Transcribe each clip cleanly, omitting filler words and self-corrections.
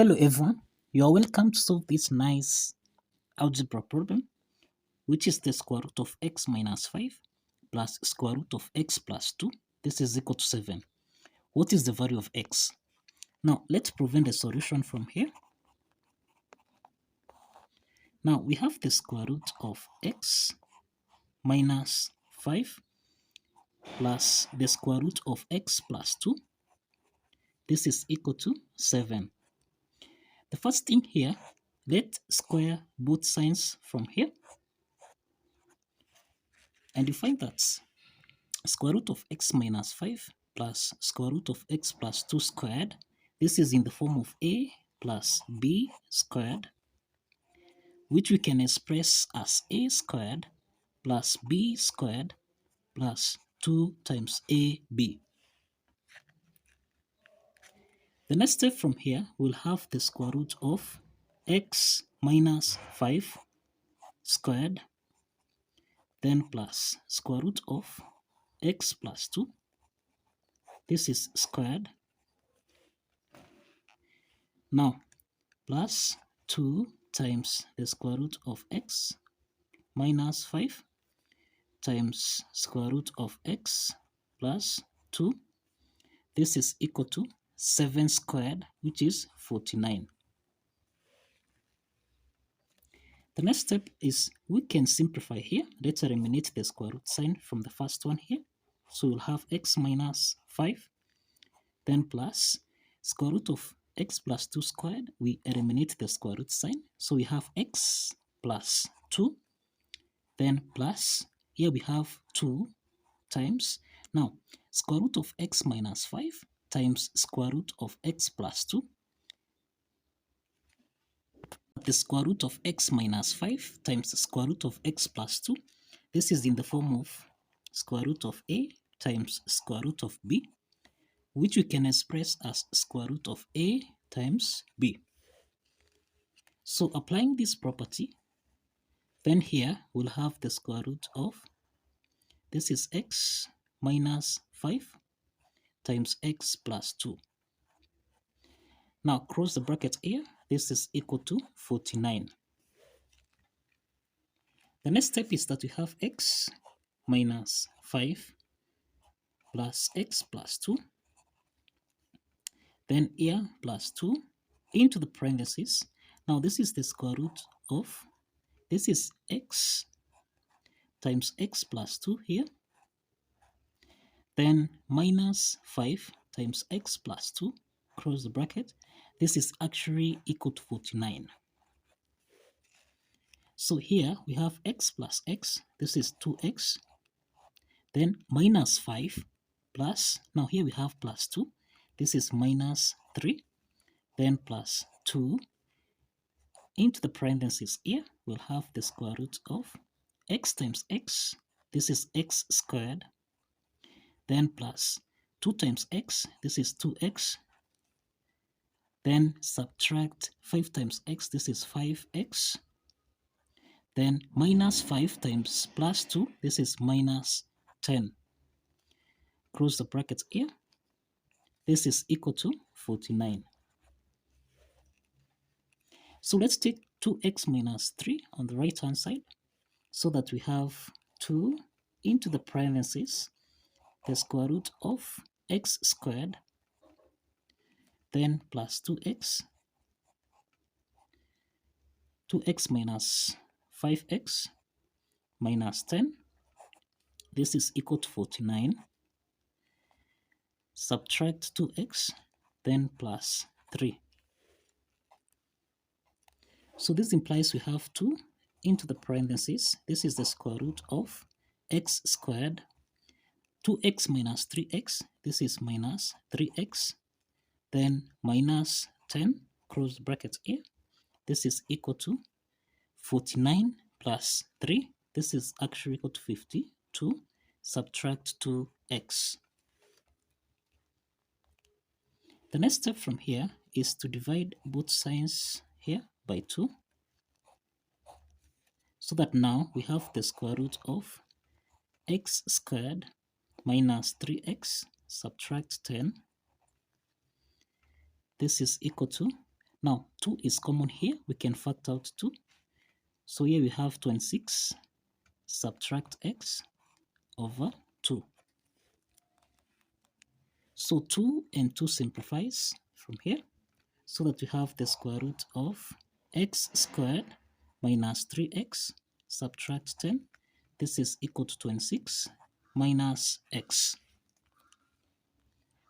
Hello everyone, you are welcome to solve this nice algebra problem, which is the square root of x minus 5 plus square root of x plus 2. This is equal to 7. What is the value of x? Now let's prevent the solution from here. Now we have the square root of x minus 5 plus the square root of x plus 2. This is equal to 7. The first thing here, let's square both sides from here. And you find that square root of x minus 5 plus square root of x plus 2 squared. This is in the form of a plus b squared, which we can express as a squared plus b squared plus 2 times ab. The next step from here, we'll have the square root of x minus 5 squared, then plus square root of x plus 2. This is squared. Now, plus 2 times the square root of x minus 5 times square root of x plus 2. This is equal to 7 squared, which is 49. The next step is we can simplify here. Let's eliminate the square root sign from the first one here. So we'll have x minus 5, then plus square root of x plus 2 squared. We eliminate the square root sign. So we have x plus 2, then plus, here we have 2 times. Now, square root of x minus 5 times square root of x plus 2. The square root of x minus 5 times the square root of x plus 2. This is in the form of square root of a times square root of b, which we can express as square root of a times b. So applying this property, then here we'll have the square root of, this is x minus 5 times x plus 2. Now cross the bracket here. This is equal to 49. The next step is that we have x minus 5 plus x plus 2. Then here plus 2 into the parentheses. Now this is the square root of, this is x times x plus 2 here. Then minus 5 times x plus 2, cross the bracket. This is actually equal to 49. So here we have x plus x, this is 2x, then minus 5 plus, now here we have plus 2, this is minus 3, then plus 2, into the parentheses here, we'll have the square root of x times x, this is x squared, then plus 2 times x, this is 2x, then subtract 5 times x, this is 5x, then minus 5 times plus 2, this is minus 10. Close the brackets here. This is equal to 49. So let's take 2x minus 3 on the right hand side, so that we have 2 into the parentheses, the square root of x squared, then plus 2x, 2x minus 5x minus 10. This is equal to 49. Subtract 2x, then plus 3. So this implies we have 2 into the parentheses. This is the square root of x squared, 2x minus 3x. This is minus 3x, then minus 10, close brackets here. This is equal to 49 plus 3. This is actually equal to 52. Subtract 2x. The next step from here is to divide both sides here by 2. So that now we have the square root of x squared minus 3x, subtract 10. This is equal to Now 2 is common here, we can factor out 2. So here we have 26 subtract x over 2. So 2 and 2 simplifies from here, so that we have the square root of x squared minus 3x subtract 10. This is equal to 26 minus x.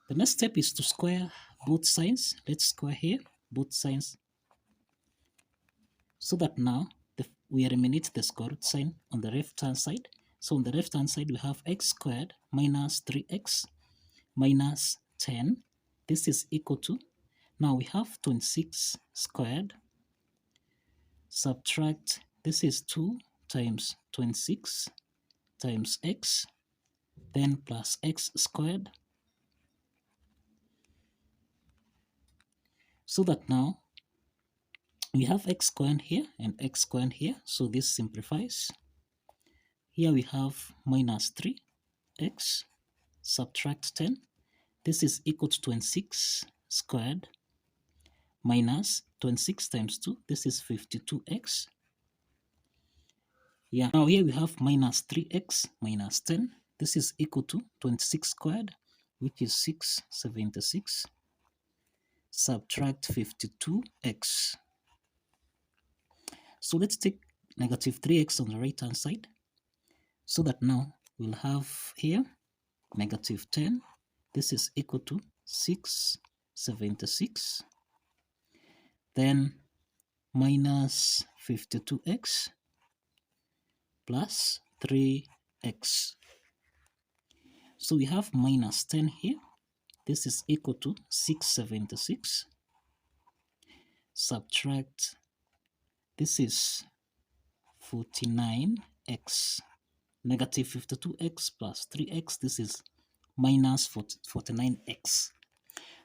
The next step is to square both sides. Let's square here both sides, so that now we eliminate the square root sign on the left hand side. So on the left hand side we have x squared minus 3x minus 10. This is equal to, now we have 26 squared subtract, this is 2 times 26 times x, then plus x squared, so that now we have x squared here and x squared here, so this simplifies. Here we have minus 3x subtract 10. This is equal to 26 squared minus 26 times 2. This is 52x. Yeah, now here we have minus 3x minus 10. This is equal to 26 squared, which is 676. Subtract 52x. So let's take negative 3x on the right hand side, so that now we'll have here negative 10. This is equal to 676. Then minus 52x plus 3x. So we have minus 10 here. This is equal to 676. Subtract, this is 49x. Negative 52x plus 3x, this is minus 49x.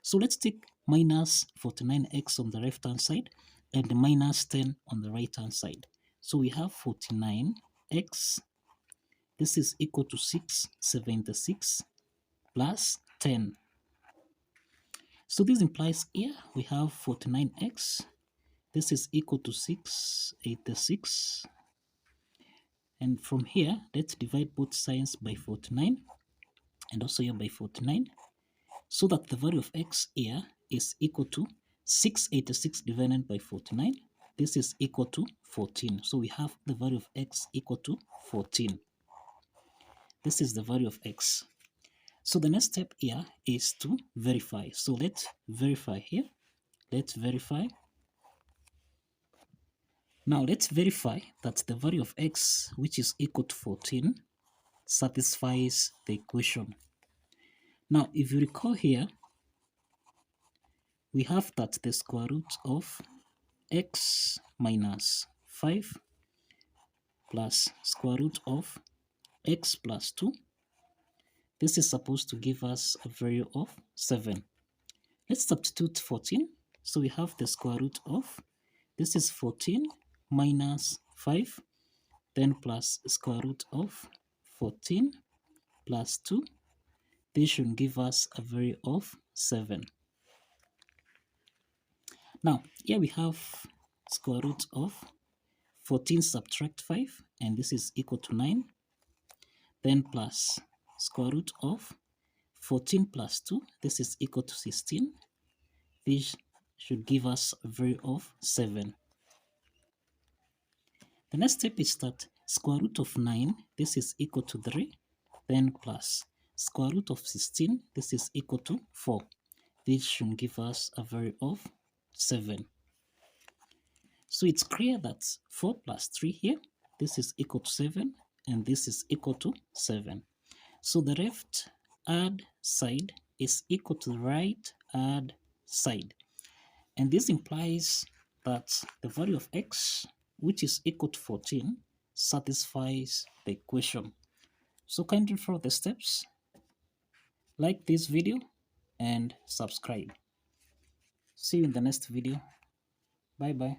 So let's take minus 49x on the left hand side and minus 10 on the right hand side. So we have 49x. This is equal to 676 plus 10. So this implies here we have 49x. This is equal to 686. And from here, let's divide both sides by 49 and also here by 49, so that the value of x here is equal to 686 divided by 49. This is equal to 14. So we have the value of x equal to 14. This is the value of x. So the next step here is to verify. So let's verify here. Let's verify. Now let's verify that the value of x, which is equal to 14, satisfies the equation. Now, if you recall here, we have that the square root of x minus 5 plus square root of x plus 2, this is supposed to give us a value of 7. Let's substitute 14. So we have the square root of, this is 14 minus 5, then plus square root of 14 plus 2. This should give us a value of 7. Now, here we have square root of 14 subtract 5, and this is equal to 9. Then plus square root of 14 plus 2, this is equal to 16. This should give us a value of 7. The next step is that square root of 9, this is equal to 3, then plus square root of 16, this is equal to 4. This should give us a value of 7. So it's clear that 4 plus 3 here, this is equal to 7, and this is equal to 7. So the left hand side is equal to the right hand side. And this implies that the value of x, which is equal to 14, satisfies the equation. So kindly follow the steps, like this video, and subscribe. See you in the next video. Bye bye.